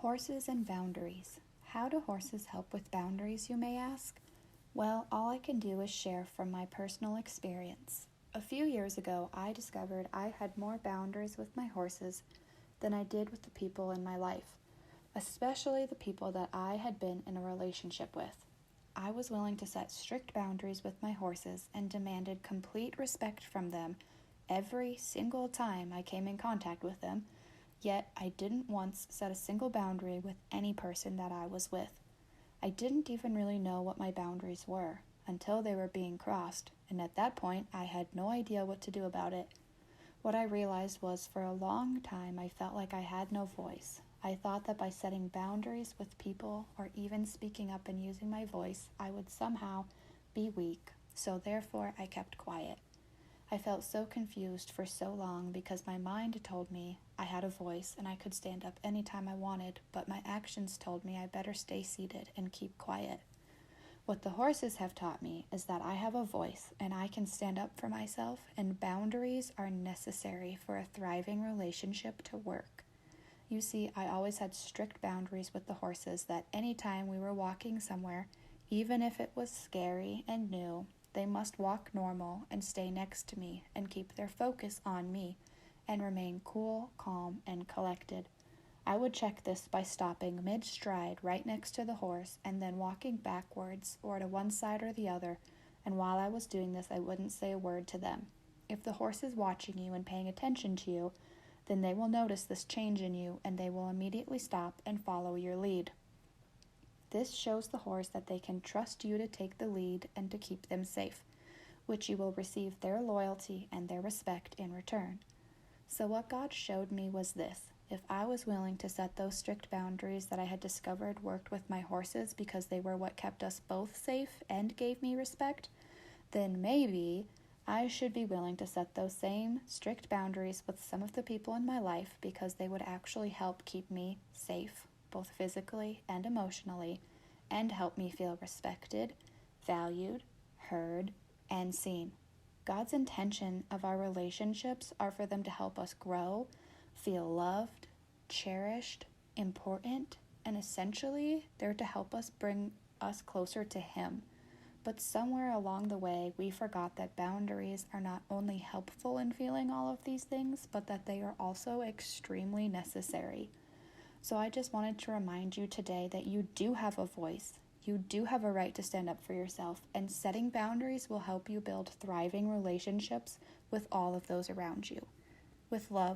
Horses and boundaries. How do horses help with boundaries, you may ask? Well, all I can do is share from my personal experience. A few years ago, I discovered I had more boundaries with my horses than I did with the people in my life, especially the people that I had been in a relationship with. I was willing to set strict boundaries with my horses and demanded complete respect from them every single time I came in contact with them, yet I didn't once set a single boundary with any person that I was with. I didn't even really know what my boundaries were until they were being crossed, and at that point I had no idea what to do about it. What I realized was for a long time I felt like I had no voice. I thought that by setting boundaries with people or even speaking up and using my voice, I would somehow be weak, so therefore I kept quiet. I felt so confused for so long because my mind told me I had a voice and I could stand up anytime I wanted, but my actions told me I better stay seated and keep quiet. What the horses have taught me is that I have a voice and I can stand up for myself, and boundaries are necessary for a thriving relationship to work. You see, I always had strict boundaries with the horses that anytime we were walking somewhere, even if it was scary and new, they must walk normal and stay next to me and keep their focus on me and remain cool, calm, and collected. I would check this by stopping mid-stride right next to the horse and then walking backwards or to one side or the other, and while I was doing this I wouldn't say a word to them. If the horse is watching you and paying attention to you, then they will notice this change in you and they will immediately stop and follow your lead. This shows the horse that they can trust you to take the lead and to keep them safe, which you will receive their loyalty and their respect in return. So what God showed me was this: if I was willing to set those strict boundaries that I had discovered worked with my horses because they were what kept us both safe and gave me respect, then maybe I should be willing to set those same strict boundaries with some of the people in my life because they would actually help keep me safe, both physically and emotionally, and help me feel respected, valued, heard, and seen. God's intention of our relationships are for them to help us grow, feel loved, cherished, important, and essentially they're to help us bring us closer to Him. But somewhere along the way, we forgot that boundaries are not only helpful in feeling all of these things, but that they are also extremely necessary. So I just wanted to remind you today that you do have a voice. You do have a right to stand up for yourself, and setting boundaries will help you build thriving relationships with all of those around you. With love.